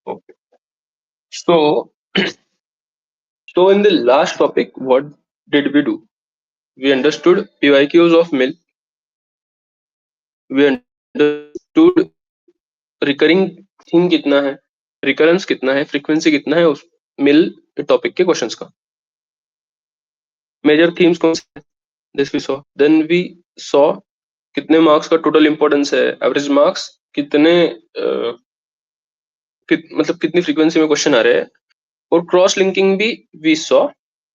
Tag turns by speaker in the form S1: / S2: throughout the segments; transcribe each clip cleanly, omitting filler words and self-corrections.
S1: Okay. So, so in the last topic, what did we do? We understood PYQs of mill. We understood recurring thing कितना है, recurrence कितना है, frequency कितना है उस Mill topic के क्वेश्चंस का. मेजर थीम्स कौन से, this we saw. Then we saw कितने मार्क्स का टोटल इंपॉर्टेंस है, एवरेज मार्क्स कितने मतलब कितनी फ्रीक्वेंसी में क्वेश्चन आ रहे हैं. और क्रॉस लिंकिंग भी we saw,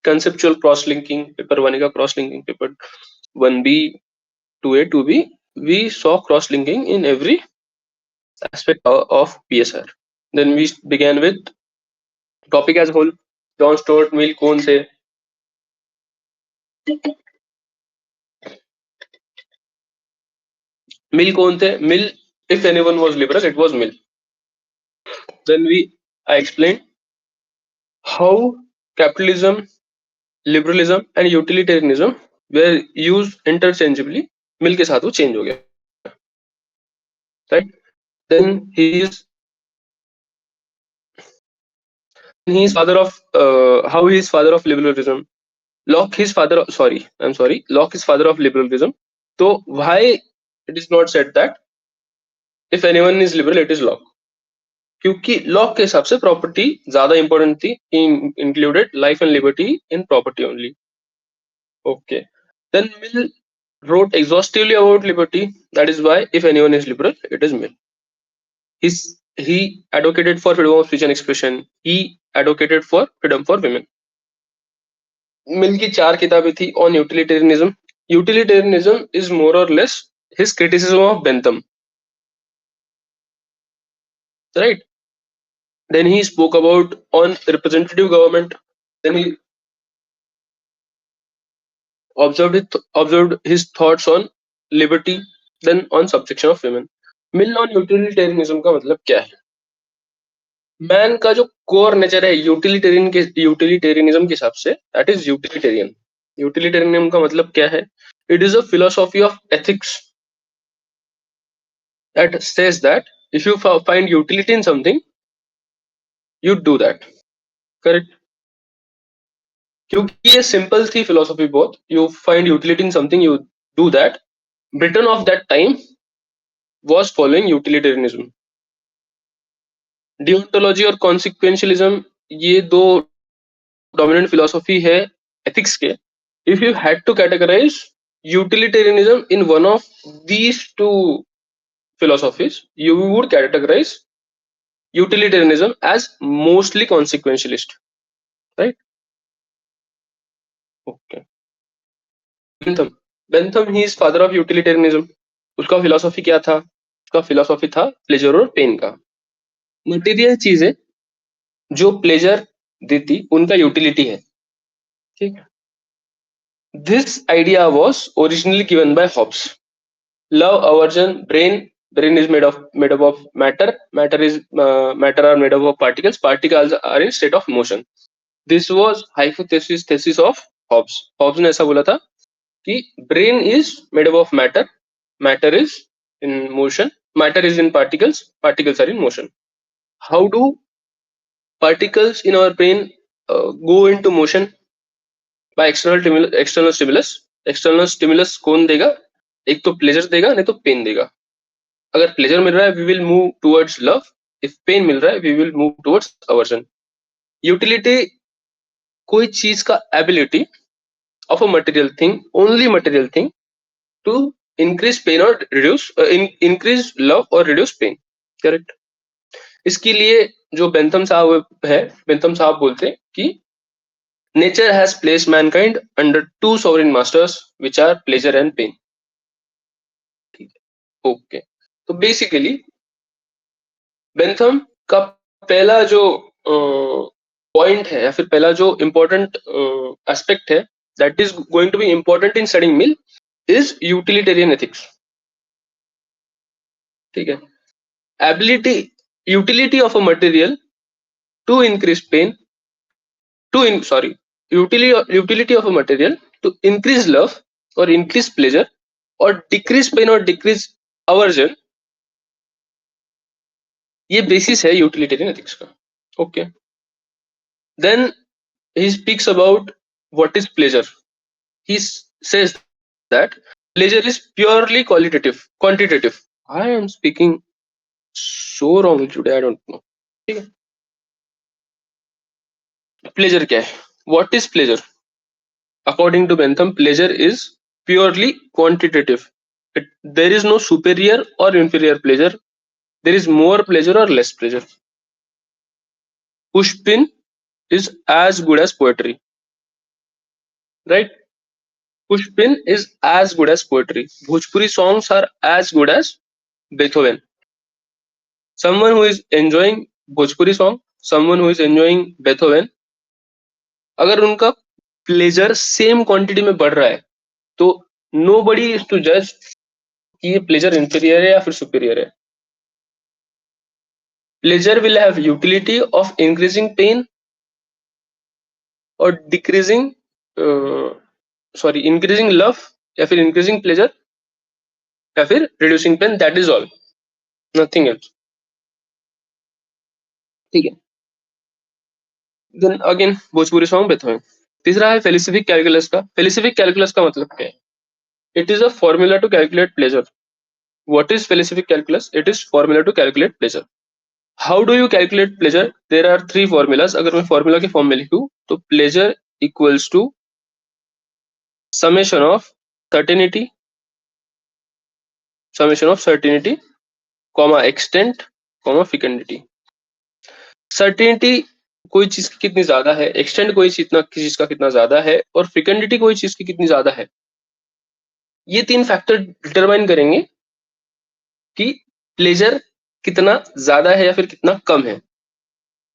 S1: conceptual cross linking, paper 1 का cross linking, paper 1B 2A 2B, we saw cross linking in every aspect of PSR. Then we began with topic as whole. John Stuart Mill कौन थे? Mill कौन थे? Mill, if anyone was liberal, it was Mill. Then I explained how capitalism, liberalism and utilitarianism were used interchangeably. Mill के साथ वो change हो गया, right? Then he is father of how he is father of liberalism. Locke is father of, Locke is father of liberalism. So why it is not said that if anyone is liberal it is Locke? क्योंकि Locke के हिसाब से property ज्यादा important थी, included life and liberty in property only. Okay. Then Mill wrote exhaustively about liberty. That is why if anyone is liberal, it is Mill. He advocated for freedom of speech and expression. He advocated for freedom for women. मिल की 4 किताबें थी on utilitarianism. Utilitarianism is more or less his criticism of Bentham, right? Then he spoke about on representative government. Then he observed his thoughts on liberty, then on subjection of women. Mill on utilitarianism का मतलब क्या है? Man का जो core nature है utilitarianism के हिसाब से, दैट इज यूटिलिटेरियन. यूटिलिटेरियनिज्म का मतलब क्या है? It is a philosophy of ethics that says that if you find utility in something, you do that. Correct? क्योंकि ये सिंपल थी फिलोसॉफी बहुत. You find utility in something, you do that. Britain of that time was following utilitarianism. Deontology और consequentialism, ये दो dominant philosophy है ethics के. If you had to categorize utilitarianism in one of these two philosophies, you would categorize utilitarianism as mostly consequentialist, right? Okay. Bentham, he is father of utilitarianism. उसका philosophy क्या था? उसका philosophy था pleasure और pen का. Material चीजें जो pleasure देती उनका यूटिलिटी है, ठीक है. This idea was originally given by Hobbes. Love, aversion, brain is made up of matter are made up of particles are in state of motion. This was hypothesis of Hobbes ने ऐसा बोला था कि brain is made up of matter is in motion, matter is in particles are in motion. How do particles in our brain go into motion? By external stimulus कौन देगा? एक तो pleasure देगा, नहीं तो पेन देगा. अगर प्लेजर मिल रहा है we will move towards love, if pain मिल रहा है we will move towards aversion. Utility कोई चीज का ability of a material thing, only material thing, to increase pain और रिड्यूस इंक्रीज लव और रिड्यूस पेन. करेक्ट. इसके लिए जो बेंथम साहब बोलते हैं कि nature has placed mankind under two sovereign masters which are pleasure and pain. ठीक है. ओके. तो बेसिकली बेंथम का पहला जो पॉइंट है या फिर पहला जो इंपॉर्टेंट एस्पेक्ट है that is going to be important in studying Mill is utilitarian ethics. ठीक है. Ability, utility of a material to increase pain, utility of a material to increase love or increase pleasure or decrease pain or decrease aversion, ये basis है utilitarian ethics का. Okay, then he speaks about what is pleasure. He says that pleasure is purely quantitative. I am speaking so wrongly today, I don't know. ठीक है, pleasure क्या है? What is pleasure? According to Bentham, pleasure is purely quantitative. There is no superior or inferior pleasure. There is more pleasure or less pleasure. Pushpin is as good as poetry, right? Pushpin is as good as poetry. Bhojpuri songs are as good as Beethoven. Someone who is enjoying Bhojpuri song, someone who is enjoying Beethoven, अगर उनका pleasure same quantity में बढ़ रहा है तो no body is to जज कि ये प्लेजर इंफीरियर है या फिर सुपीरियर है. Pleasure will have utility of increasing pain और डिक्रीजिंग इंक्रीजिंग लव या फिर इंक्रीजिंग प्लेजर या फिर reducing pain. That is all, nothing else. ठीक है, then again Bhojpuri song Beethoven. तीसरा है फेलिसिफिक कैलकुलस का. फेलिसिफिक कैलकुलस का मतलब क्या है? It is a formula to calculate pleasure. What is felicific calculus? It is formula to calculate pleasure. How do you calculate pleasure? There are 3 formulas. अगर मैं formula के फॉर्म में लिखूं तो pleasure equals to summation of certainty, comma extent, comma fecundity. Certainty कोई चीज की कितनी ज्यादा है, एक्सटेंट कोई चीज का कितना ज्यादा है, और फ्रिकेंडिटी कोई चीज की कितनी ज्यादा है. ये 3 फैक्टर डिटरमाइन करेंगे कि प्लेजर कितना ज्यादा है या फिर कितना कम है.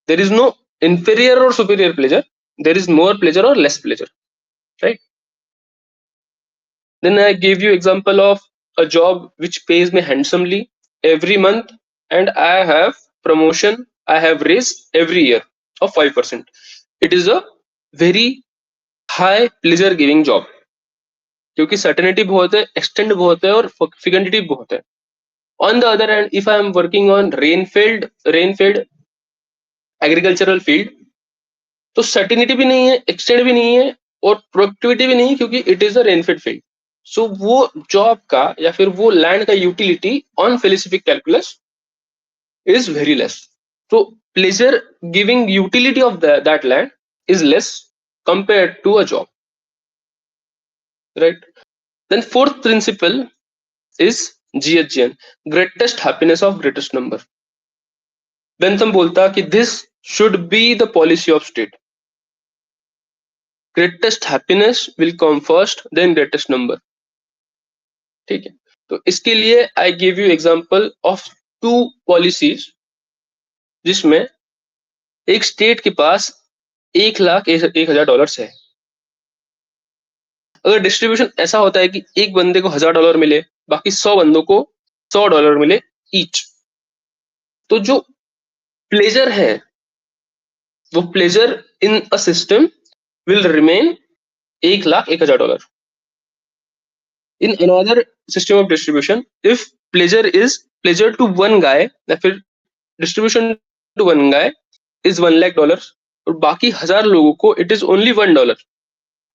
S1: There is no inferior or superior pleasure, there is more pleasure or less pleasure, right? Then I gave you example of a job which pays me handsomely every month, and I have promotion, I have raise every year of 5%. It is a very high pleasure giving job क्योंकि certainty बहुत है, extend बहुत है और फिकेंडिटी बहुत है. On the other hand, if I am working on rain-fed agricultural field, तो certainty भी नहीं है, एक्सटेंड भी नहीं है और प्रोडक्टिविटी भी नहीं है क्योंकि it is a rainfed field. So वो जॉब का या फिर वो लैंड का utility on felicific calculus is very less. So pleasure giving utility of that land is less compared to a job, right? Then fourth principle is GHGN, greatest happiness of greatest number. Bentham बोलता कि this should be the policy of state. Greatest happiness will come first, then greatest number. ठीक है, तो इसके लिए I give you example of 2 policies जिसमें एक state के पास 1,01,000 डॉलर्स है. अगर डिस्ट्रीब्यूशन ऐसा होता है कि एक बंदे को $1,000 मिले, बाकी 100 बंदों को $100 मिले ईच, तो जो प्लेजर है वो pleasure in a system will remain $1,01,000. In another system of distribution, if pleasure to one guy या फिर distribution to one guy is $1,00,000 और बाकी 1,000 लोगों को it is only $1,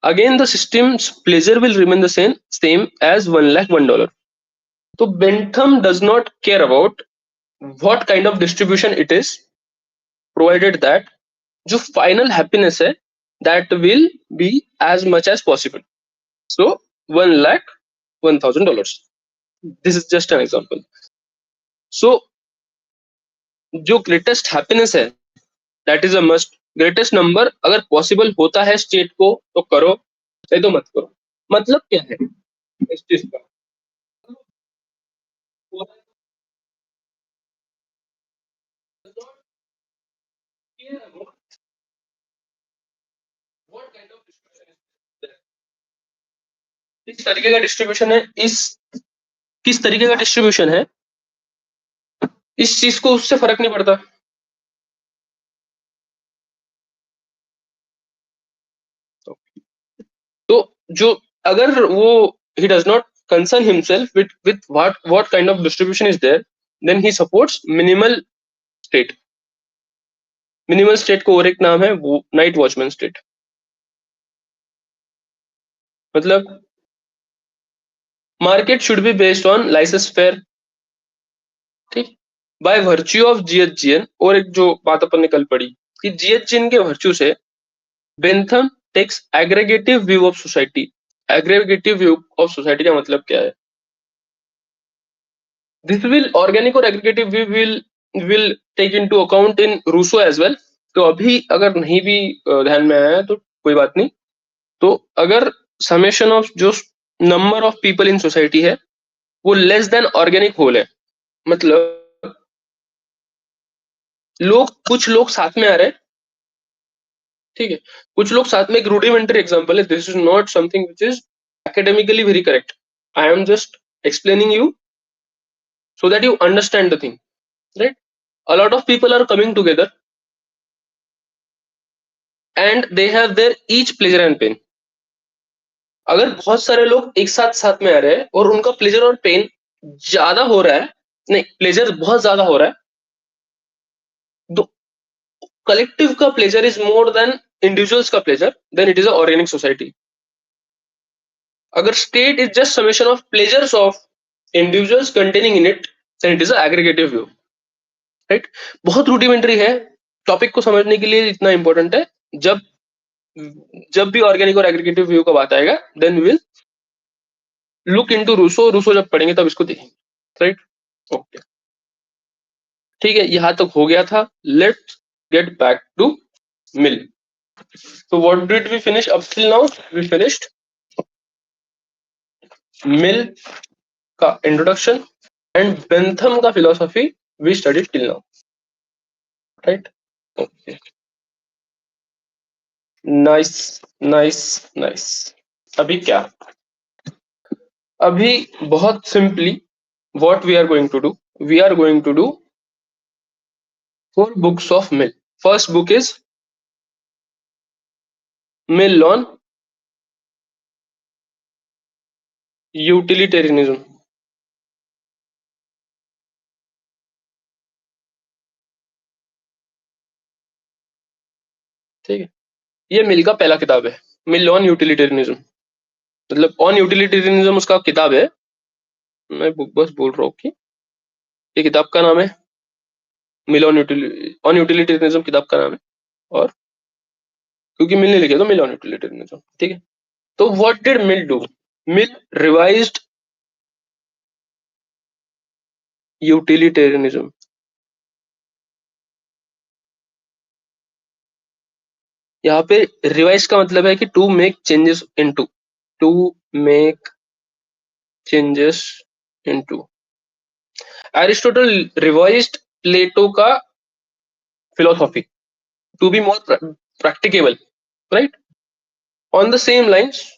S1: again the system's pleasure will remain the same as $1,01,000. So Bentham does not care about what kind of distribution it is, provided that जो final happiness है that will be as much as possible. So $1,01,000. This is just an example. So जो greatest happiness है that is a must. Greatest number अगर possible होता है state को तो करो, नहीं तो मत करो. मतलब क्या है इस चीज का? इस तरीके का डिस्ट्रीब्यूशन है, इस किस तरीके का डिस्ट्रीब्यूशन है इस चीज को उससे फर्क नहीं पड़ता. तो जो अगर वो he does not concern himself with what kind of distribution is there, then he supports minimal state. Minimal state को और एक नाम है वो नाइट वॉचमैन स्टेट। मतलब market should be based on laissez faire, ठीक, बाय वर्च्यू ऑफ जीएचजीएन। और एक जो बात अपन ने कल पढ़ी कि जीएचजीएन के वर्च्यू से Bentham takes aggregative view of society. Aggregative view of society का मतलब क्या है? दिस विल ऑर्गेनिक और aggregative view will take into account in Rousseau as well. तो अभी अगर नहीं भी ध्यान में आया तो कोई बात नहीं। तो अगर समेशन ऑफ जो number of people in society है वो लेस देन ऑर्गेनिक होल है, मतलब कुछ लोग साथ में आ रहे हैं, ठीक है, कुछ लोग साथ में। एक रूडिमेंटरी एग्जांपल है, this is not something which is academically very correct. I am just explaining you so that you understand the thing, right? A lot of people are coming together and they have their each pleasure and pain. अगर बहुत सारे लोग एक साथ साथ में आ रहे हैं और उनका प्लेजर और पेन ज्यादा हो रहा है, नहीं प्लेजर बहुत ज्यादा हो रहा है, तो कलेक्टिव का pleasure is more than individuals का pleasure, then it is a organic society. अगर state is just summation of pleasures of individuals containing in it, then it is a aggregative view, right? बहुत rudimentary है, topic को समझने के लिए इतना important है। जब जब भी ऑर्गेनिक और एग्रीगेटिव व्यू का बात आएगा then we will look into Rousseau. Rousseau जब पढ़ेंगे तब इसको देखेंगे, राइट? ओके, ठीक है, यहां तक हो गया था। Let's get back to Mill. तो what did we finish up till now? We finished Mill का इंट्रोडक्शन एंड बेंथम का philosophy we studied till now, right? Okay, nice nice nice. अभी क्या? अभी बहुत simply what we are going to do, we are going to do 4 books of Mill. First book is Mill on utilitarianism. ठीक है, ये मिल का पहला किताब है, मिल ऑन यूटिलिटेरियनिज्म। मतलब ऑन यूटिलिटेरियनिज्म उसका किताब है, मैं बुक बस बोल रहा हूँ कि ये किताब का नाम है मिल ऑन यूटिलिटेरियनिज्म, किताब का नाम है। और क्योंकि मिल ने लिखे तो मिल ऑन यूटिलिटेरियनिज्म, ठीक है। तो what did Mill do? Mill revised utilitarianism. यहाँ पे रिवाइज का मतलब है कि to make changes into, to make changes into. Aristotle revised Plato का philosophy to be more practicable, right? On the same lines,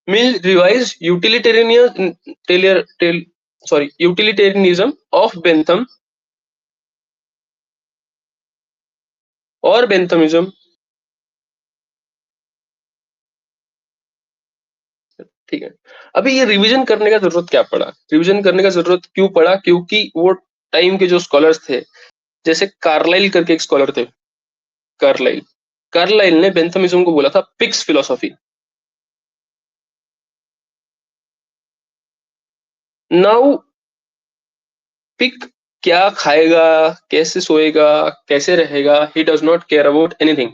S1: Mill revised utilitarianism of Bentham और Benthamism, ठीक है। अभी ये रिवीजन करने का जरूरत क्या पड़ा? रिवीजन करने का जरूरत क्यों पड़ा? क्योंकि वो टाइम के जो स्कॉलर्स थे, जैसे कार्लाइल करके एक स्कॉलर थे, कार्लाइल, कार्लाइल ने बेंथमिज्म को बोला था पिक्स फिलोसॉफी। नाउ पिक क्या खाएगा, कैसे सोएगा, कैसे रहेगा, he does not care about anything.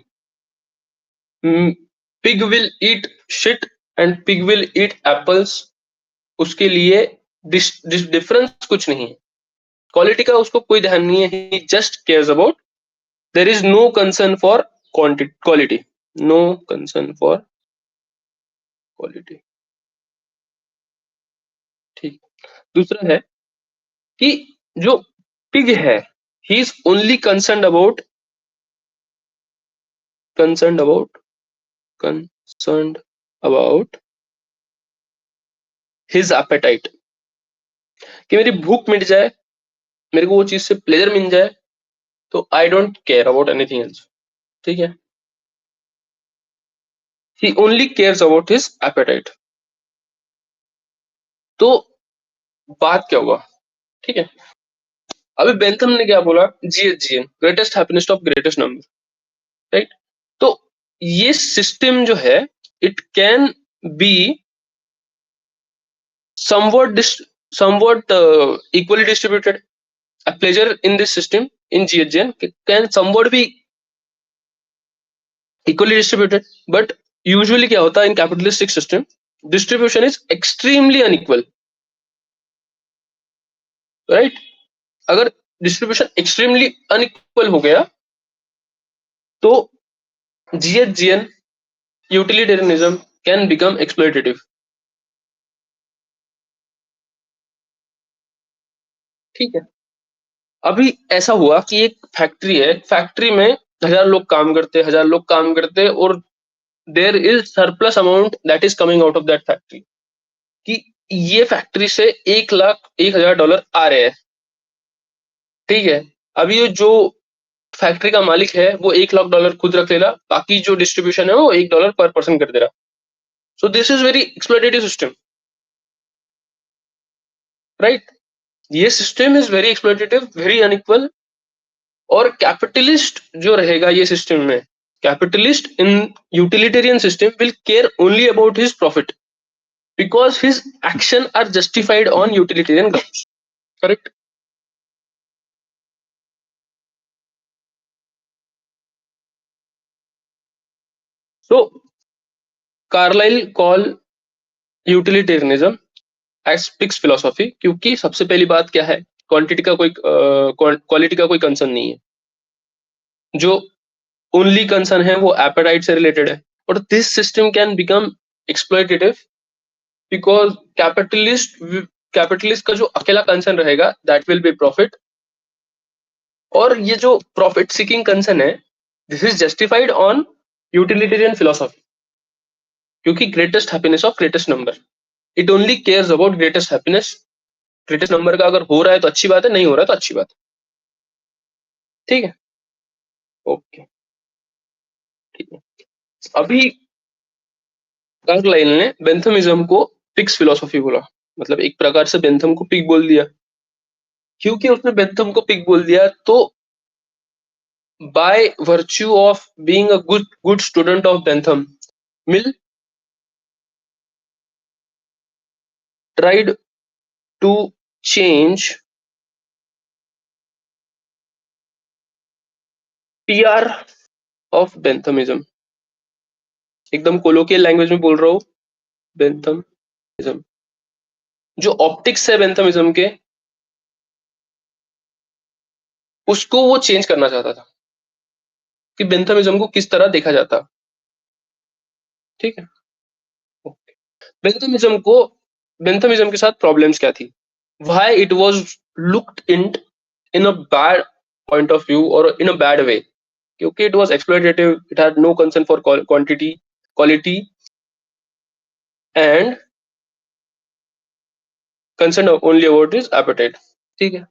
S1: Pig will eat shit and pig will eat apples, उसके लिए डिफरेंस कुछ नहीं है, क्वालिटी का उसको कोई ध्यान नहीं है। He just cares about, there is no concern for quality, no concern for quality, ठीक। दूसरा है कि जो पिग है, he is only concerned about his appetite, कि मेरी भूख मिट जाए, मेरे को वो चीज से प्लेजर मिल जाए, तो I don't care about anything else, ठीक है। He only cares about his appetite. तो बात क्या हुआ, ठीक है, अभी बेंथम ने क्या बोला, GHGN, greatest happiness of greatest number, right? तो ये सिस्टम जो है it can B somewhat equally distributed. A pleasure in this system in GHGN can somewhat be equally distributed, but usually क्या होता है in capitalistic system, distribution is extremely unequal, right? अगर distribution extremely unequal हो गया तो GHGN utilitarianism can become exploitative. ठीक है, अभी ऐसा हुआ कि एक फैक्ट्री है, फैक्ट्री में 1000 लोग काम करते और there is surplus amount that is coming out of that factory, कि ये फैक्ट्री से 1,01,000 डॉलर आ रहे हैं, ठीक है? अभी ये जो फैक्ट्री का मालिक है वो 1,00,000 डॉलर खुद रख ले रहा, बाकी जो डिस्ट्रीब्यूशन है वो $1 पर पर्सन कर दे रहा. So this is very exploitative system, right? ये system is very exploitative, very unequal. और कैपिटलिस्ट जो रहेगा ये सिस्टम में, capitalist in utilitarian system will care only about his profit because his action are justified on utilitarian grounds, correct? So Carlyle call utilitarianism as fixed philosophy, क्योंकि सबसे पहली बात क्या है, क्वांटिटी का कोई क्वालिटी का कोई कंसर्न नहीं है, जो ओनली कंसर्न है वो एपेटाइट से रिलेटेड है. और this system can become exploitative because capitalist का जो अकेला कंसर्न रहेगा दैट विल बी प्रॉफिट. और ये जो प्रॉफिट सीकिंग कंसर्न है this is justified on utilitarian philosophy, क्योंकि greatest happiness of greatest number, it only cares about greatest happiness. Greatest number का अगर हो रहा है तो अच्छी बात है, नहीं हो रहा है तो अच्छी बात है, ठीक है? ओके, ठीक है. अभी कार्लाइल ने बेंथमिज्म को फिक्स फिलोसॉफी बोला, मतलब एक प्रकार से बेंथम को पिग बोल दिया. क्योंकि उसने बेंथम को पिग बोल दिया तो by virtue of being a good student of Bentham, Mill tried to change PR of Benthamism. एकदम कोलोकियल लैंग्वेज में बोल रहा हूँ, बेंथमिज्म जो ऑप्टिक्स है बेंथमिज्म के, उसको वो चेंज करना चाहता था कि बेंथमिज्म को किस तरह देखा जाता, ठीक है? बेंथमिज्म के साथ प्रॉब्लम्स क्या थी, why it was looked in a bad point of view or in a bad way, क्योंकि it was exploitative, it had no concern for quantity, quality and concerned only about his appetite, ठीक है?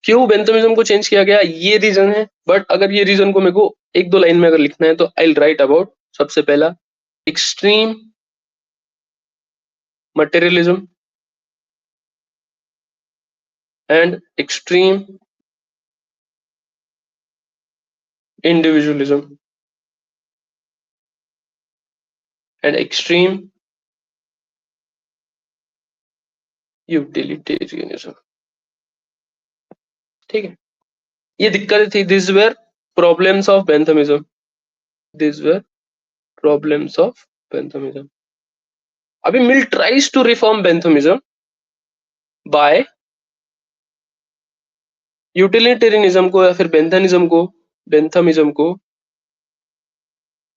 S1: क्यों बेंथमिज्म को change किया गया ये reason है, but अगर ये रीजन को मेरे को एक दो लाइन में अगर लिखना है तो आई विल राइट अबाउट, सबसे पहला extreme materialism and extreme individualism and extreme utilitarianism, ठीक है? ये दिक्कतें थी, this were problems of Benthamism, this were problems of Benthamism. अभी Mill tries to reform Benthamism by utilitarianism को या फिर बेंथमिज्म को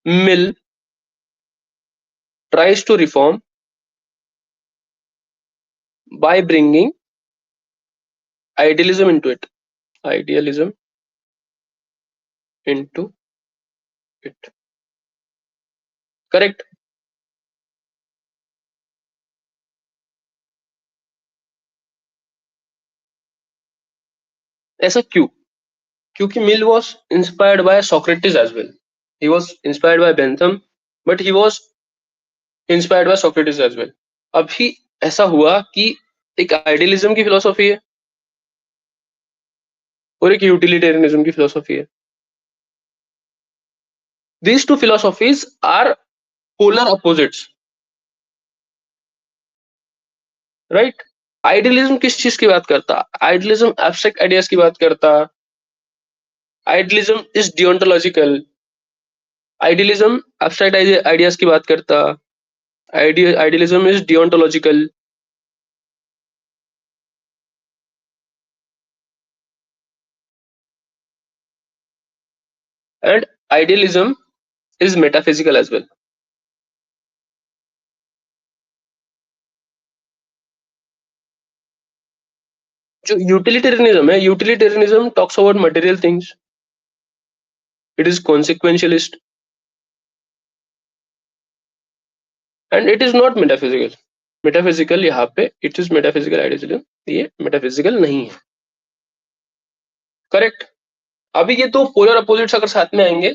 S1: मिल tries to reform by bringing idealism into it, idealism into it, correct? ऐसा क्यों? क्योंकि मिल was inspired by Socrates as well, he was inspired by Bentham but he was inspired by Socrates as well. अभी ऐसा हुआ कि एक idealism की philosophy है और एक यूटिलिटेरियनिज्म की फिलोसॉफी है. These two philosophies are polar opposites, right? Idealism किस चीज की बात करता? आइडियलिज्म एब्स्ट्रैक्ट आइडियाज की बात करता. Idealism is deontological. Idealism abstract ideas की बात करता. Idealism is deontological. And idealism is metaphysical as well. जो यूटिलिटेरियनिज्म है, utilitarianism talks about material things. It is consequentialist and it is not metaphysical. Metaphysical यहाँ पे इट इज मेटाफिजिकल आइडियलिज्म, ये metaphysical नहीं है. करेक्ट. अभी ये तो पोलर अपोजिट्स अगर साथ में आएंगे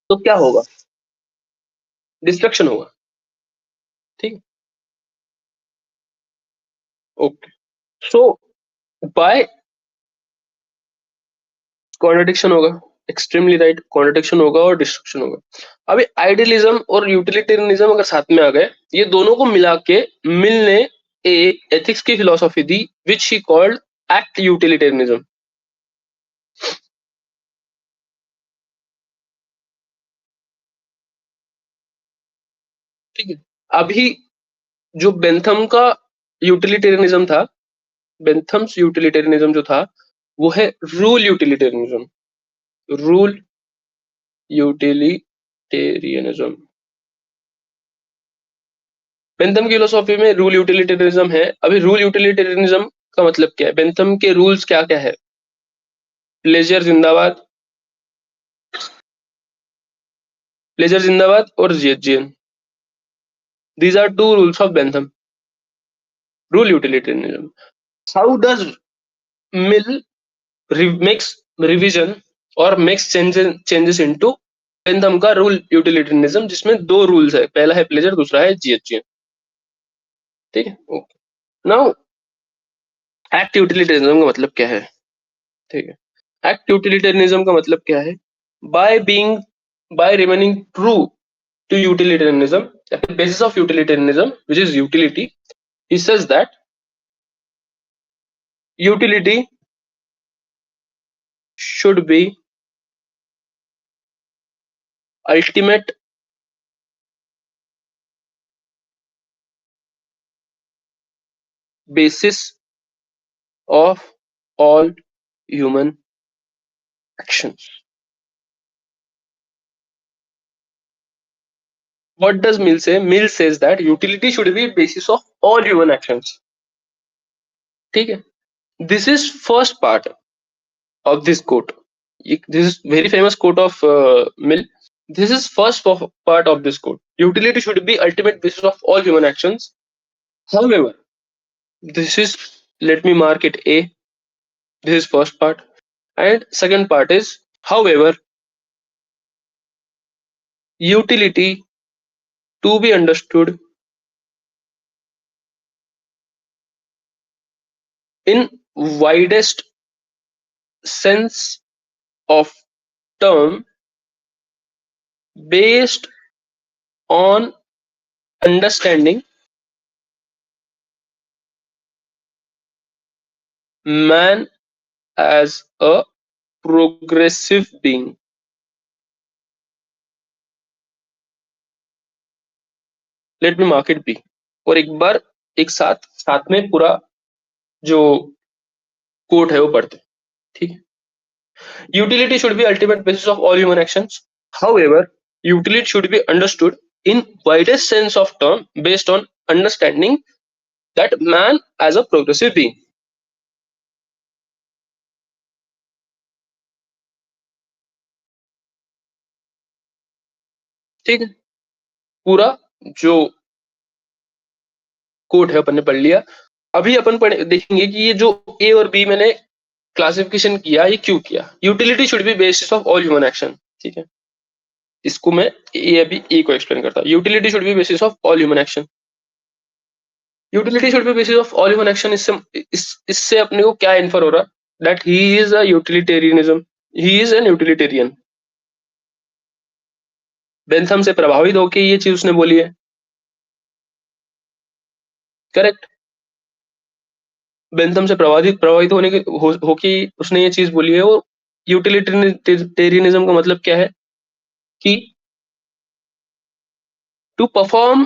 S1: तो क्या होगा? डिस्ट्रक्शन होगा. ठीक. ओके. सो बाय कॉन्ट्रडिक्शन होगा. Extremely right. कॉन्ट्रडिक्शन होगा और डिस्ट्रक्शन होगा. अभी आइडियलिज्म और यूटिलिटेरियनिज्म अगर साथ में आ गए, ये दोनों को मिला के मिल ने एक एथिक्स की philosophy the which he called act utilitarianism. ठीक है. अभी जो बेंथम का यूटिलिटेरियनिज्म था, बेंथम्स यूटिलिटेरियनिज्म जो था वो है rule utilitarianism. Rule utilitarianism. Bentham की फिलोसॉफी में रूल यूटिलिटेरियनिज्म है. अभी रूल यूटिलिटेरियनिज्म का मतलब क्या है? बेंथम के रूल्स क्या क्या है? प्लेजर जिंदाबाद, प्लेजर जिंदाबाद और जियन. These are two rules of Bentham. Rule utilitarianism. How does Mill makes revision और मेक्स चेंजेस इनटू बेंथम का रूल यूटिलिटेरियनिज्म, जिसमें दो रूल्स है. पहला है प्लेजर, दूसरा है जियन. ठीक है. ओके. नाउ एक्ट यूटिलिटेरियनिज्म का मतलब क्या है? ठीक है. एक्ट यूटिलिटेरियनिज्म का मतलब क्या है? By being, by remaining true to utilitarianism, at the basis of utilitarianism, which is utility, he says that utility should be ultimate basis of all human actions. What does Mill say? Mill says that utility should be basis of all human actions. ठीक है. This is first part of this quote. This is very famous quote of Mill. This is first part of this quote. Utility should be ultimate basis of all human actions. However, this is, let me mark it A. This is first part. And second part is, however, utility to be understood in widest sense of term based on understanding man as a progressive being. Let me mark it B. और एक बार एक साथ साथ में पूरा जो coat है वो पढ़ते. ठीक है. Utility should be ultimate basis of all human actions. However, utility should be understood in widest sense of term based on understanding that man as a progressive being. ठीक है. पूरा जो कोट है अपन ने पढ़ लिया. अभी अपन देखेंगे कि ये जो ए और बी मैंने क्लासिफिकेशन किया, ये क्यों किया. Utility should be basis of all human action. ठीक है. इसको मैं ए अभी ए को एक्सप्लेन करता हूँ. Utility should be basis of all human action. Utility should be basis of all human action. इससे अपने को क्या इन्फर हो रहा, that he is a utilitarianism, he is an utilitarian. Bentham से प्रभावित होकर ये चीज उसने बोली है, करेक्ट। बेंथम से प्रभावित होने के होके उसने ये चीज बोली है। और यूटिलिटेरियनिज्म का मतलब क्या है कि to perform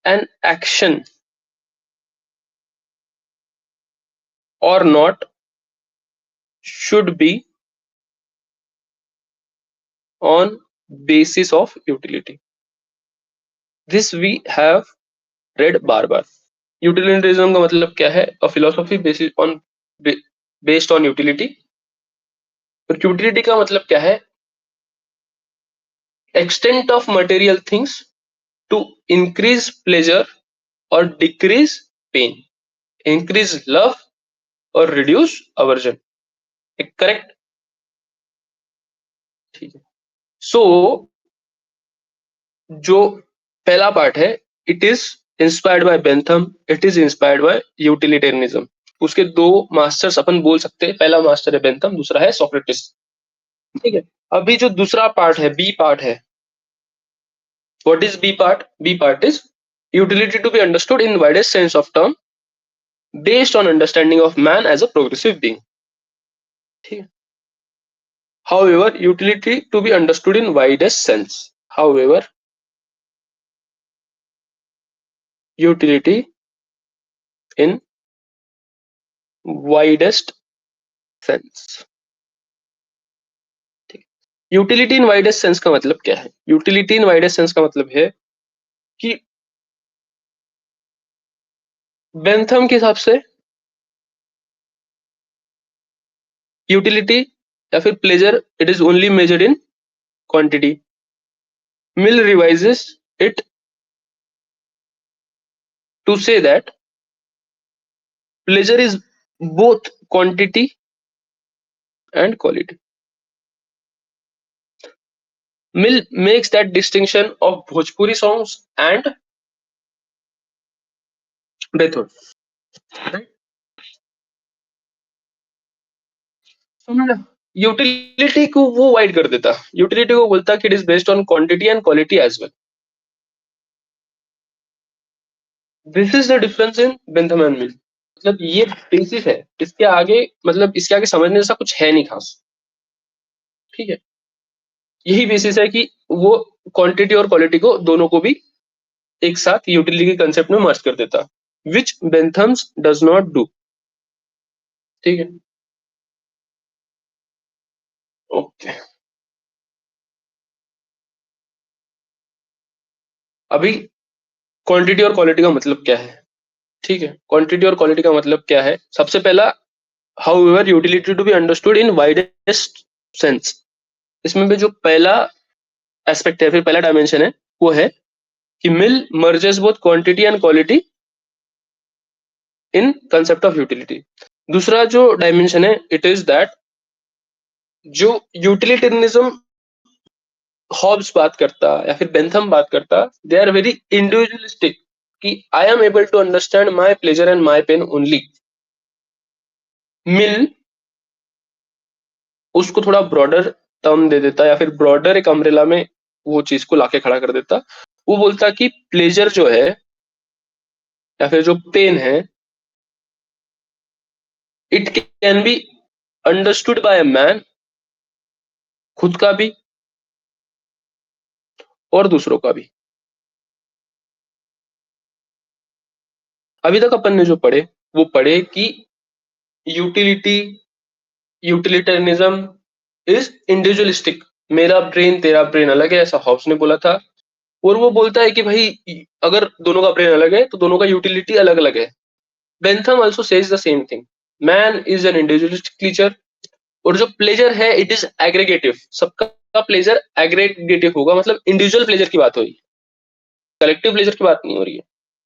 S1: an action or not should be on basis of utility. This we have read बार बार। यूटिलिटेरिज्म का मतलब क्या है, a philosophy based on utility. और यूटिलिटी का मतलब क्या है, extent of material things to increase pleasure और डिक्रीज पेन, इंक्रीज लव और रिड्यूस अवर्जन। करेक्ट, ठीक है। सो जो पहला पार्ट है, it is inspired by Bentham, it is inspired by utilitarianism. उसके दो मास्टर्स अपन बोल सकते हैं, पहला मास्टर है बेंथम, दूसरा है सोक्रेटिस, ठीक है। अभी जो दूसरा पार्ट है, बी पार्ट है, what is B part? B part is utility to be understood in widest sense of term based on understanding of man as a progressive being, ठीक है। however utility to be understood in widest sense, however utility in widest sense. Utility in widest sense का मतलब क्या है? Utility in widest sense का मतलब है कि बेंथम के हिसाब से यूटिलिटी या फिर pleasure, it is only measured in quantity. Mill revises it to say that pleasure is both quantity and quality. Mill makes that distinction of Bhojpuri songs and Bethod. Right? Utility को वो wide कर देता, utility को बोलता कि it is based on quantity and quality as well. This is the difference in Bentham and Mill. मतलब ये basis है, इसके आगे मतलब इसके आगे समझने जैसा कुछ है नहीं खास, ठीक है। यही बेसिस है कि वो क्वांटिटी और क्वालिटी को दोनों को भी एक साथ यूटिलिटी के कंसेप्ट में मर्ज कर देता, विच बेंथम्स डज नॉट डू, ठीक है। ओके, अभी क्वांटिटी और क्वालिटी का मतलब क्या है, ठीक है। क्वांटिटी और क्वालिटी का मतलब क्या है, सबसे पहला, however utility to be understood in widest sense. इसमें भी जो पहला एस्पेक्ट है, फिर पहला डायमेंशन है, वो है कि Mill merges both quantity and quality in concept of utility. दूसरा जो डायमेंशन है, इट इज दैट जो यूटिलिटेरियनिज्म हॉब्स बात करता या फिर बेंथम बात करता, दे आर वेरी इंडिविजुअलिस्टिक, कि I am able to understand my pleasure and my pain only. Mill उसको थोड़ा ब्रॉडर टर्म दे देता या फिर ब्रॉडर एक अम्ब्रेला में वो चीज को लाके खड़ा कर देता। वो बोलता कि प्लेजर जो है या फिर जो पेन है, it can be understood by a man, खुद का भी और दूसरों का भी। अभी तक अपन ने जो पढ़े वो पढ़े कि यूटिलिटी, यूटिलिटेरियनिज्म इज इंडिविजुअलिस्टिक, मेरा ब्रेन तेरा ब्रेन अलग है, ऐसा हॉब्स ने बोला था। और वो बोलता है कि भाई अगर दोनों का ब्रेन अलग है तो दोनों का यूटिलिटी अलग अलग है। Bentham also says the same thing, man is an individualistic creature. और जो प्लेजर है, इट इज एग्रीगेटिव, सबका प्लेजर एग्रीगेटिव होगा, मतलब इंडिविजुअल प्लेजर की बात हो रही है, कलेक्टिव प्लेजर की बात नहीं हो रही है।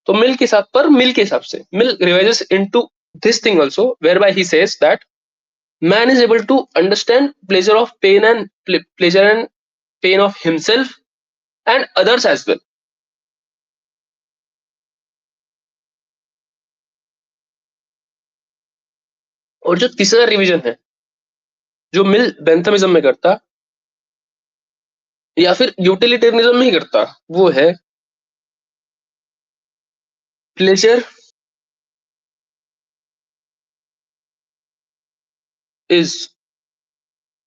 S1: तो मिल के साथ, पर मिल के हिसाब से Mill revises into this thing also, where by he says that man is able to understand pleasure of pain and pleasure and pain of himself and others as well. और जो तीसरा रिवीजन है जो मिल बेंथमिज्म में करता या फिर यूटिलिटेरियनिज्म में ही करता, वो है pleasure is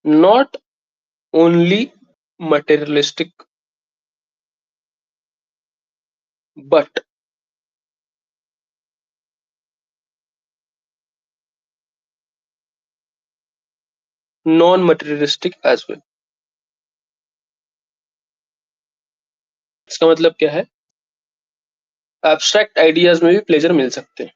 S1: not only materialistic but non-materialistic as well। इसका मतलब क्या है? एब्स्ट्रैक्ट आइडियाज में भी प्लेजर मिल सकते हैं।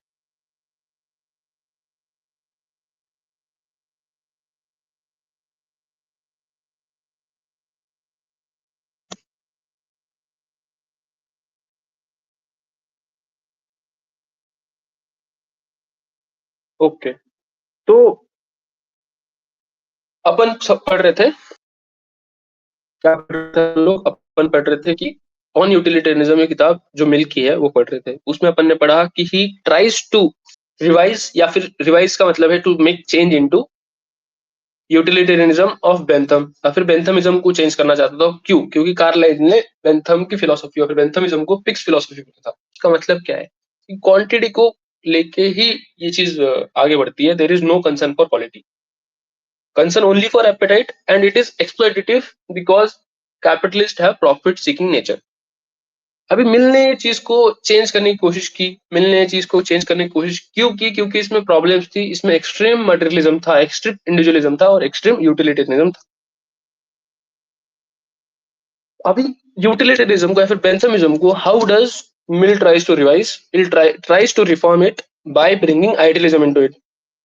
S1: ओके, तो अपन सब पढ़ रहे थे, क्या पढ़ रहे थे हम लोग? अपन पढ़ रहे थे कि ऑन यूटिलिटेरियनिज्म ये किताब जो मिल की है वो पढ़ रहे थे। उसमें अपन ने पढ़ा कि ही ट्राइज टू रिवाइज, या फिर रिवाइज का मतलब है to make change into utilitarianism of Bentham, या फिर बेंथमिज्म को चेंज करना चाहता था। क्यों? क्योंकि कार्लाइल ने बेंथम की फिलोसफी और फिर बेंथमिज्म को फिक्स फिलोसफी बोला था। इसका मतलब क्या है कि क्वांटिटी को लेके ही ये चीज आगे बढ़ती है। There is no concern for quality, concern only for appetite, and it is exploitative because capitalists have profit seeking nature। अभी मिल ने ये चीज को चेंज करने की कोशिश की, मिल ने ये चीज को चेंज करने की कोशिश क्यों की? क्योंकि इसमें प्रॉब्लम्स थी, इसमें एक्सट्रीम मटेरियलिज्म था, एक्सट्रीम इंडिविजुअलिज्म था और एक्सट्रीम यूटिलिटेरियनिज्म था। अभी यूटिलिटेरियनिज्म को या फिर बेंथमिज्म को how does Mill tries to revise, Mill tries to reform it by bringing idealism into it.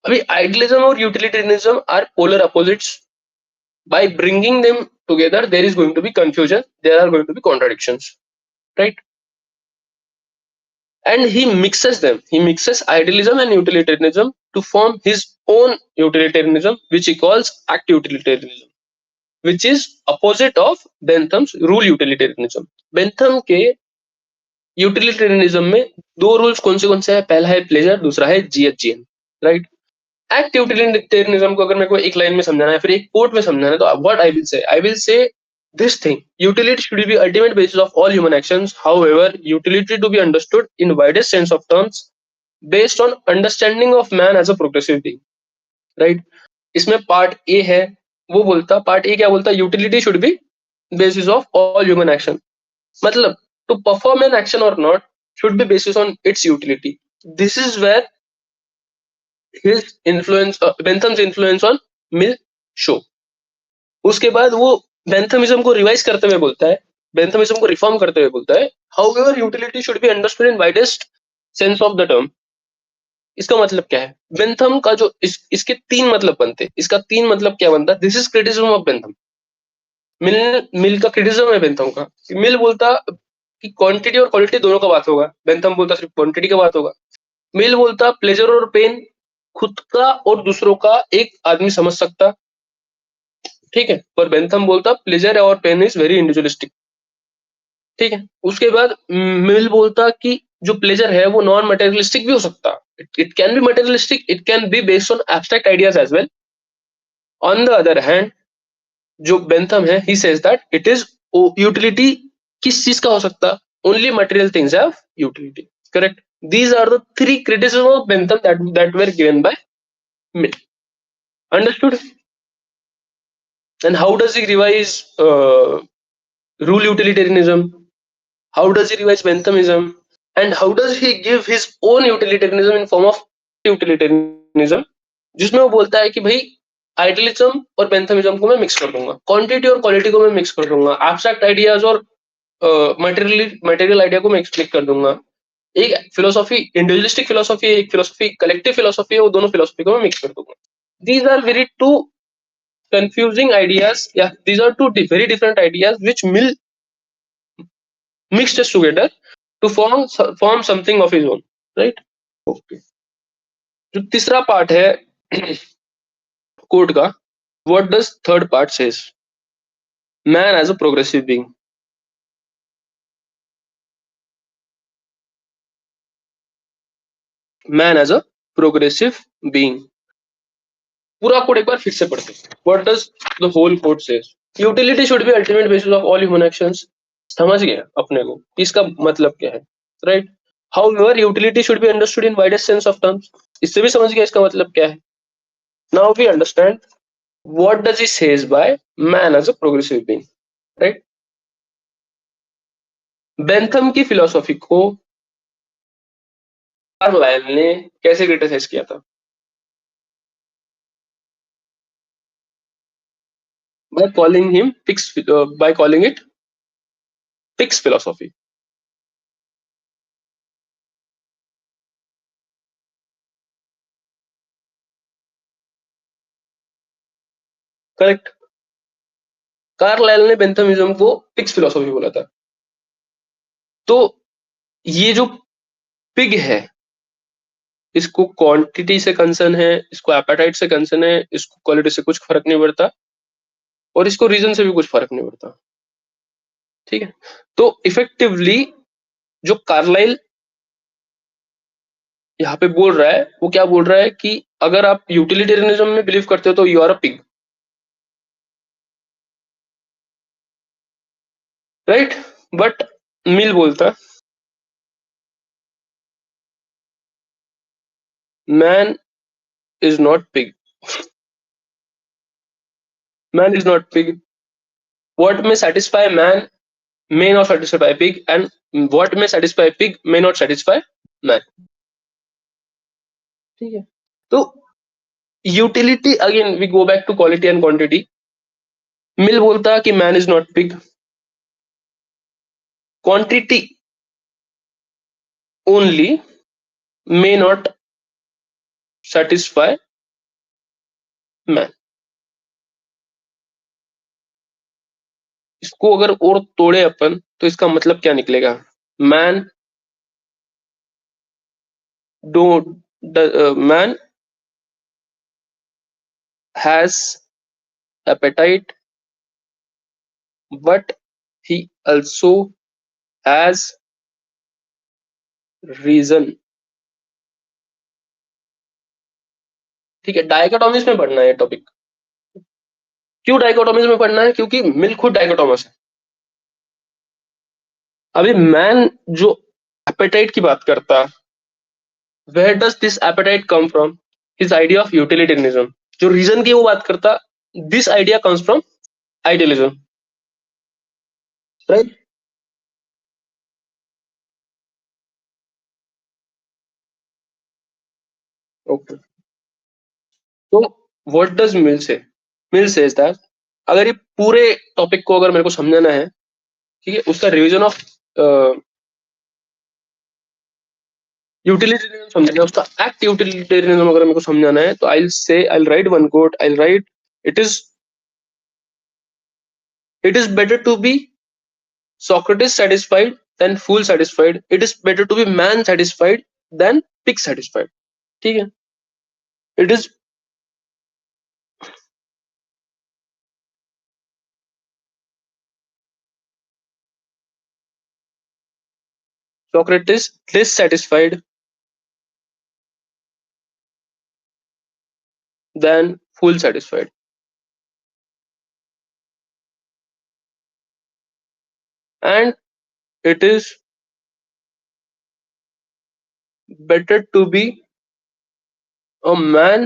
S1: अभी आइडियलिज्म और utilitarianism are polar opposites. By bringing them together, there is going to be confusion, there are going to be contradictions, right? And he mixes them, he mixes idealism and utilitarianism to form his own utilitarianism, which he calls act utilitarianism, which is opposite of Bentham's rule utilitarianism। Bentham के utilitarianism में दो rules कौन से हैं? पहला है pleasure, दूसरा है जीएचजीएन, राइट? एक्ट यूटिलिटेरियनिज्म को अगर मेरे को एक लाइन में समझाना है, फिर एक कोट में समझाना है, तो what I will say this thing: utility should be ultimate basis of all human actions. However, utility to be understood in widest sense of terms based on understanding of man as a progressive being, right? इसमें part A है, वो बोलता, part A क्या बोलता? Utility should be basis of all human action, मतलब to perform an action or not should be basis on its utility। This is where his influence, Bentham's influence on Mill show। उसके बाद वो बेंथमिज्म को revise करते हुए बोलता है, बेंथमिज्म को रिफॉर्म करते हुए बोलता है, however utility should be understood in widest sense of the term. इसका मतलब क्या है? बेंथम का जो इसके तीन मतलब बनते, इसका तीन मतलब क्या बनता? This is criticism of Bentham. Mill Mill का क्रिटिसिज्म है बेंथम का। मिल बोलता कि क्वांटिटी और क्वालिटी दोनों का बात होगा, बेंथम बोलता सिर्फ क्वांटिटी का बात होगा। मिल बोलता प्लेजर और पेन खुद का और दूसरों का एक आदमी समझ सकता, ठीक है, पर बेंथम बोलता प्लेजर और पेन इज वेरी इंडिविजुअलिस्टिक, ठीक है। उसके बाद मिल बोलता कि जो प्लेजर है वो नॉन मटेरियलिस्टिक भी हो सकता, it can be materialistic, it can be based on abstract ideas as well. On the other hand जो बेंथम है, he says that it is utility किस चीज का हो सकता? Only material things have utility, correct? These are the three criticism of Bentham that were given by Mill, understood? And how does he revise rule utilitarianism? How does he revise Benthamism? And how does he give his own utilitarianism in form of utilitarianism, जिसमें वो बोलता है कि भाई idealism और बेंथमिज्म को मैं mix कर दूंगा, क्वांटिटी और क्वालिटी को मैं मिक्स कर दूंगा, एब्स्ट्रैक्ट आइडियाज और मटेरियल आइडिया को मैं एक्सप्लेन कर दूंगा। एक फिलोसॉफी इंडिविजुअलिस्टिक फिलोसॉफी है, एक फिलोसॉफी कलेक्टिव फिलोसॉफी है, वो दोनों फिलोसॉफी को मैं मिक्स कर दूंगा। These are very to confusing ideas, yeah, these are two very different ideas which Mill mixed us together to form something of his own, right? Okay, जो तीसरा part है कोड का, what does third part says? Man as a progressive being। Man as a progressive being। पूरा code एक बार फिर से पढ़ते हैं. What does the whole code says? Utility should be ultimate basis of all human actions. समझ गए अपने को इसका मतलब क्या है, right? However, utility should be understood in widest sense of terms. इससे भी समझ गया इसका मतलब क्या है. Now we understand what does he says by man as a progressive being, right? Bentham की फिलोसॉफी को कार्लाइल ने कैसे क्रिटिसाइज किया था? By calling him by calling it fixed philosophy. Correct. Carlyle ने बेंथमिज्म को फिक्स फिलोसॉफी बोला था. तो ये जो पिग है, इसको क्वांटिटी से कंसर्न है, इसको एपेटाइट से कंसर्न है, इसको क्वालिटी से कुछ फर्क नहीं पड़ता और इसको रीजन से भी कुछ फर्क नहीं पड़ता. ठीक है. तो इफेक्टिवली जो कार्लाइल यहाँ पे बोल रहा है वो क्या बोल रहा है कि अगर आप यूटिलिटेरियनिज्म में बिलीव करते हो तो you are a pig, right? But Mill बोलता man is not pig. Man is not pig. What may satisfy man may not satisfy pig, and what may satisfy pig may not satisfy man. ठीक है. तो utility again we go back to quality and quantity. Mill बोलता है कि man is not pig. Quantity only may not satisfy man. इसको अगर और तोड़े अपन तो इसका मतलब क्या निकलेगा? Man don't man has appetite but he also has reason. ठीक है. डायकोटॉमिस में पढ़ना है टॉपिक. क्यों डायकोटॉमिस में पढ़ना है? क्योंकि मिल खुद डायकोटॉमस है. अभी मैन जो एपेटाइट की बात करता, where does this appetite come from? His idea of utilitarianism. जो रीजन की वो बात करता, this idea comes from idealism, right? Okay. तो what does Mill say? Mill says that अगर ये पूरे टॉपिक को अगर मेरे को समझाना है, ठीक है, उसका रिवीजन ऑफ यूटिलिटेरियनिज्म समझना है, उसका एक्ट यूटिलिटेरियनिज्म अगर मेरे को समझाना है, तो I write one quote. I write it is better to be Socrates satisfied than fool satisfied. It is better to be man satisfied than pig satisfied. ठीक है. It is Socrates dissatisfied than fool satisfied. And it is better to be a man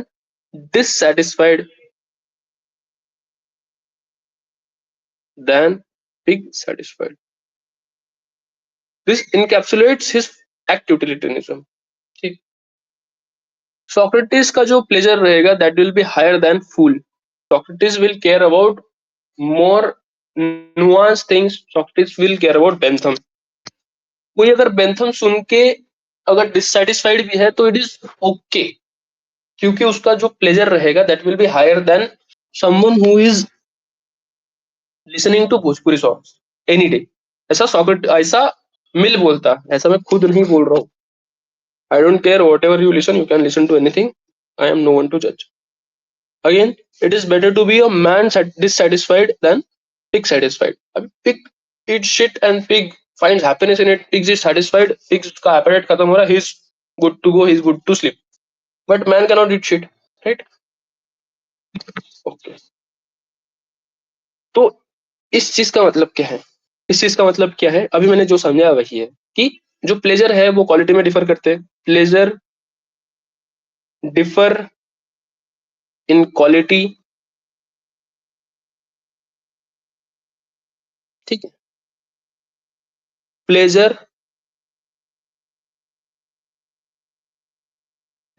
S1: dissatisfied than pig satisfied. This encapsulates his act utilitarianism. ठीक. Socrates का जो pleasure रहेगा that will be higher than fool. Socrates will care about more nuanced things. Socrates will care about Bentham. कोई अगर Bentham सुन के अगर dissatisfied भी है तो इट इज ओके, क्योंकि उसका जो प्लेजर रहेगा that will be higher then someone who is listening to Bhojpuri songs any day. ऐसा मिल बोलता, ऐसा मैं खुद नहीं बोल रहा हूँ. I don't care whatever you listen, you can listen to anything. I am no one to जज. Again it is better to be a man dissatisfied than pig satisfied. अभी pig eat shit and pig finds happiness in it. Pig is satisfied. Pig's का appetite खत्म हो रहा है. He's good to go. He's good to sleep. But man cannot eat shit, right? Okay, तो इस चीज का मतलब क्या है? इस चीज का मतलब क्या है? अभी मैंने जो समझाया वही है कि जो प्लेजर है वो क्वालिटी में डिफर करते हैं। प्लेजर डिफर इन क्वालिटी, ठीक है। Pleasure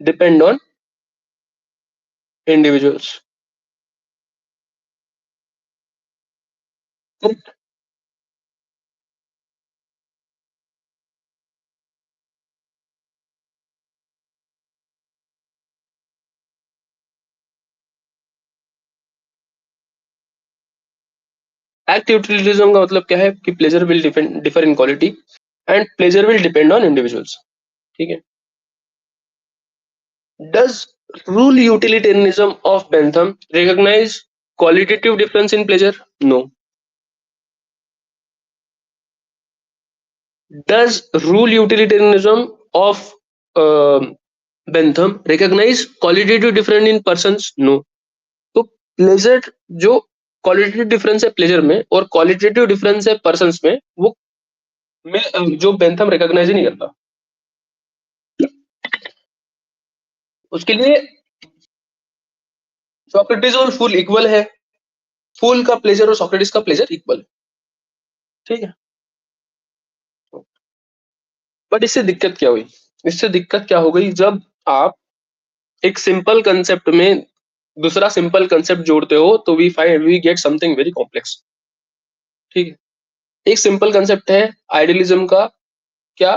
S1: depend on individuals. Act utilitism का मतलब क्या है कि pleasure will differ in quality and pleasure will depend on individuals, ठीक है। Does rule utilitarianism of Bentham recognize qualitative difference in pleasure? No. Does rule utilitarianism of Bentham recognize qualitative difference in persons? No. तो pleasure जो qualitative difference है pleasure में और qualitative difference है persons में, वो जो बेंथम रिकॉग्नाइज ही नहीं करता। उसके लिए सोक्रेटिस और फूल इक्वल है, फूल का प्लेजर और सोक्रेटिस का प्लेजर इक्वल है, ठीक है। बट इससे दिक्कत क्या हुई? इससे दिक्कत क्या हो गई जब आप एक सिंपल कंसेप्ट में दूसरा सिंपल कंसेप्ट जोड़ते हो तो we get something very complex, ठीक है। एक सिंपल कंसेप्ट है आइडियलिज्म का, क्या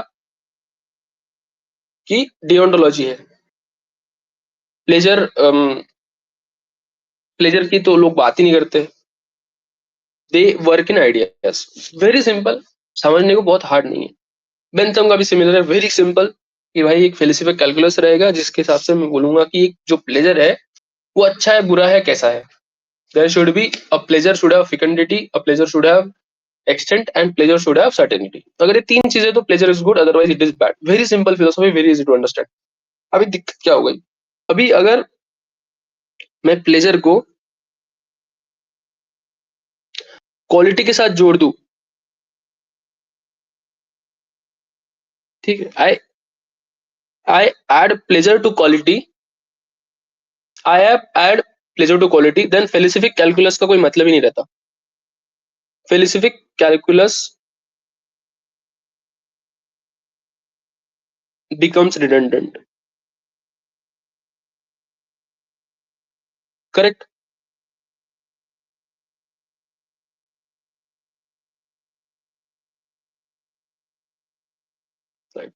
S1: कि डियोंटोलॉजी है। प्लेजर प्लेजर की तो लोग बात ही नहीं करते, they work in ideas. Very simple, समझने को बहुत हार्ड नहीं है। बेंथम का भी सिमिलर है, वेरी सिंपल कि भाई एक फिलोसफिकल कैलकुलस रहेगा जिसके हिसाब से मैं बोलूंगा कि एक जो प्लेजर है वो अच्छा है, बुरा है, कैसा है। There should be a pleasure should have fecundity, a pleasure should have extent, and pleasure should have certainty. अगर ये तीन चीजें तो pleasure is good, otherwise it is bad. Very simple philosophy, very easy to understand. अभी दिक्कत क्या हो गई? अभी अगर मैं pleasure को quality के साथ जोड़ दूं, ठीक है, I add pleasure to quality, I have add pleasure to quality, then philosophic calculus का कोई मतलब ही नहीं रहता। Philosophic calculus becomes redundant, correct? Right.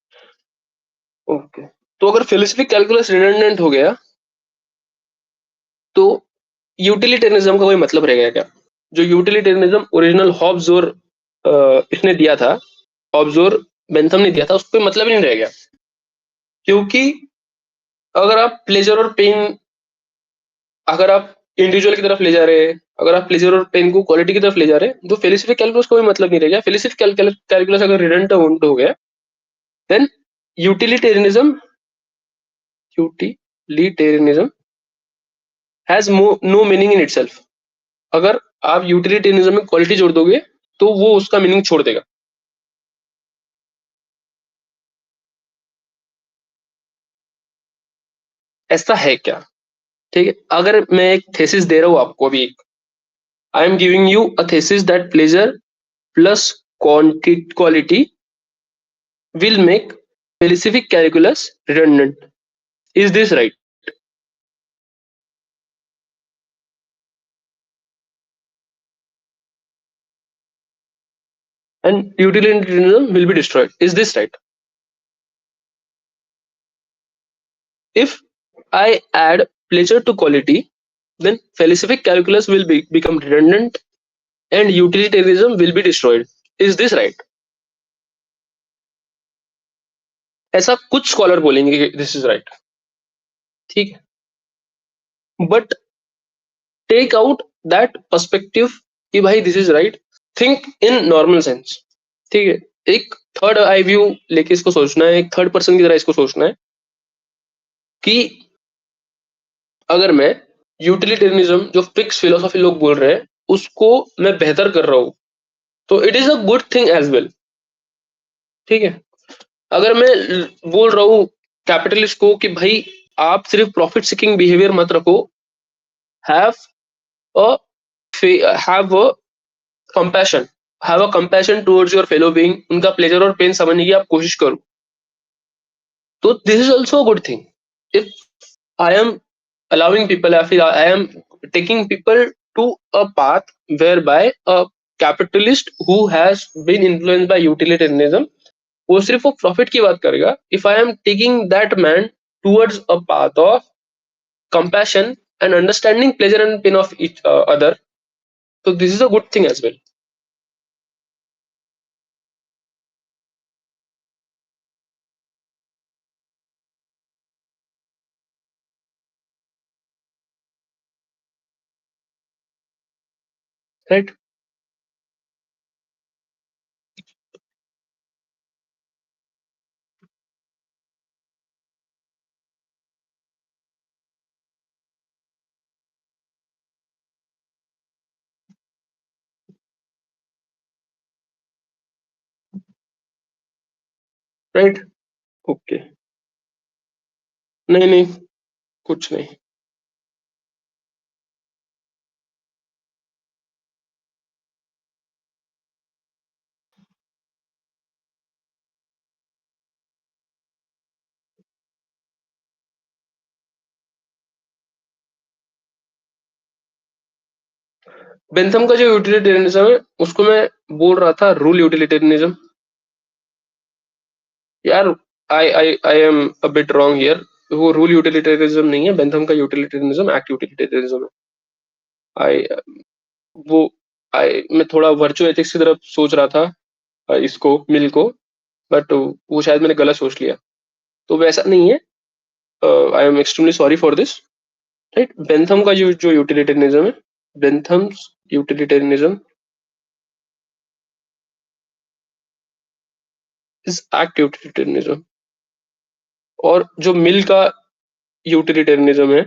S1: Okay. तो अगर philosophic calculus redundant हो गया तो यूटिलिटेरियनिज्म का कोई मतलब रहेगा क्या? जो यूटिलिटेरियनिज्म ओरिजिनल हॉब्स और इसने दिया था, हॉब्स और बेंथम ने दिया था, उसको कोई मतलब ही नहीं रह गया। क्योंकि अगर आप प्लेजर और पेन, अगर आप इंडिविजुअल की तरफ ले जा रहे हैं, अगर आप प्लेजर और पेन को क्वालिटी की तरफ ले जा रहे हैं, तो फिलोसफी कैलकुलस का कोई मतलब नहीं रह गया। फिलोसफी कैलकुलस अगर रिडंडेंट हो गया, then utilitarianism utilitarianism has no meaning in itself. अगर आप यूटिलिटेरियनिज्म में क्वालिटी जोड़ दोगे तो वो उसका मीनिंग छोड़ देगा। ऐसा है क्या? ठीक है, अगर मैं एक थेसिस दे रहा हूं आपको अभी, एक I am giving you a thesis that pleasure plus quality will make specific calculus redundant. Is this right? And utilitarianism will be destroyed. Is this right? If I add pleasure to quality, then philosophic calculus will become redundant and utilitarianism will be destroyed. Is this right? ऐसा कुछ scholar बोलेंगे कि this is right, ठीक है। But take out that perspective कि भाई this is right, think in normal sense, ठीक है। एक थर्ड आई व्यू लेके इसको सोचना है, एक थर्ड पर्सन की तरह इसको सोचना है कि अगर मैं यूटिलिटेरियनिज्म जो फिक्स फिलोसॉफी लोग बोल रहे हैं उसको मैं बेहतर कर रहा हूँ, तो it is a good thing as well. ठीक है, अगर मैं बोल रहा हूँ कैपिटलिस्ट को कि भाई आप सिर्फ प्रॉफिट सीकिंग बिहेवियर मत रखो, have a have a compassion, have a compassion towards your fellow being, उनका प्लेजर और पेन समझने की आप कोशिश करो, तो this is also a good thing. If I M allowing people, I am taking people to a path whereby a capitalist who has been influenced by utilitarianism, वो सिर्फ वो प्रॉफिट की बात करेगा। If I am taking that man towards a path of compassion and understanding pleasure and pain of each other, तो this is a good thing as well. Right. Right. Okay. नहीं नहीं, कुछ नहीं। बेंथम का जो यूटिलिटेरियनिज्म है उसको मैं बोल रहा था रूल यूटिलिटेरियनिज्म। यार I am a bit wrong here, वो रूल यूटिलिटेरिज्म नहीं है, बेंथम का यूटिलिटेरिज्म एक्ट यूटिलिटेरिज्म है। आई वो आई मैं थोड़ा वर्चुअल एथिक्स की तरफ सोच रहा था, इसको मिल को, बट वो शायद मैंने गलत सोच लिया, तो वैसा नहीं है। I am extremely sorry for this. Right, Bentham का जो यूटिलिटेरियनिज्म है, बेंथम्स यूटिलिटेरियनिज्म इज एक्ट यूटिलिटेरियनिज्म, और जो मिल का यूटिलिटेरियनिज्म है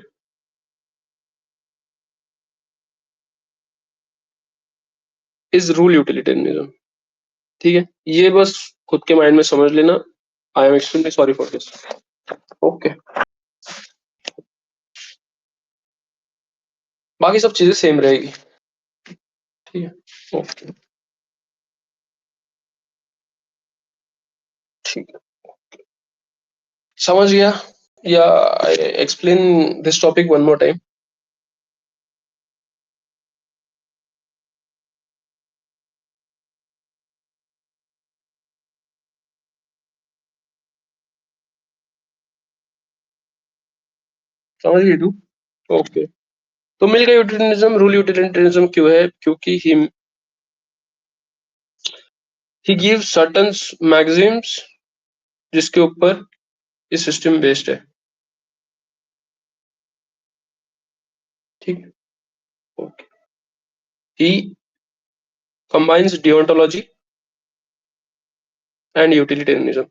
S1: इज रूल यूटिलिटेरियनिज्म। ठीक है, ये बस खुद के माइंड में समझ लेना। I am extremely sorry for this. Okay, बाकी सब चीजें सेम रहेगी। ठीक है, ओके, ठीक है, समझ गया। या explain this topic one more time. समझ गई तू? ओके, तो मिल का यूटिलिटेरिज्म रूल यूटिलिटेरिज्म क्यों है? क्योंकि ही गिव्स सर्टेन मैगजीम्स जिसके ऊपर इस सिस्टम बेस्ड है। ठीक, okay. He combines deontology and utilitarianism.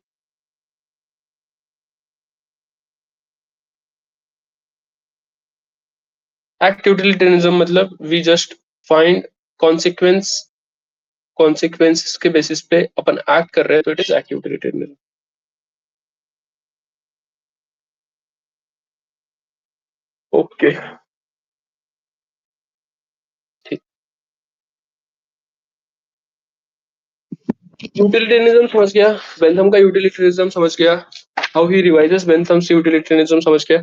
S1: Act utilitarianism मतलब we just find consequence, consequences के बेसिस पे अपन एक्ट कर रहे हैं, तो it is act utilitarianism. Okay, ठीक। यूटिलिटेरियनिज्म समझ गया, बेंथम का यूटिलिटेरियनिज्म समझ गया, हाउ ही रिवाइजेस बेंथम्स यूटिलिटेरियनिज्म समझ गया।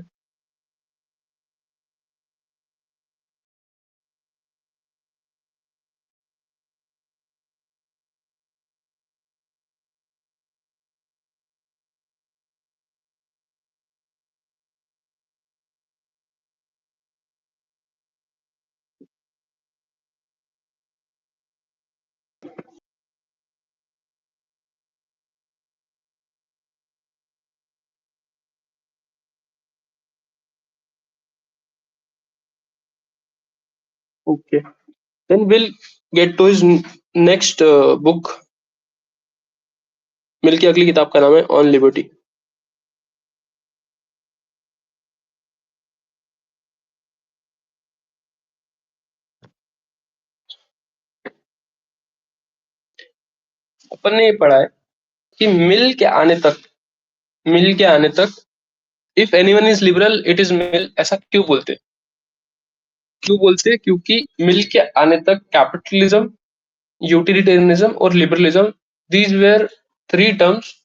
S1: Okay, then will get to his next book. Mill की अगली किताब का नाम है ऑन लिबर्टी। अपन ने ये पढ़ा है कि मिल के आने तक if anyone is liberal it is Mill, ऐसा क्यों बोलते? क्यों बोलते? क्योंकि मिल के आने तक कैपिटलिज्म, यूटिलिटेरियनिज्म और liberalism, these were three terms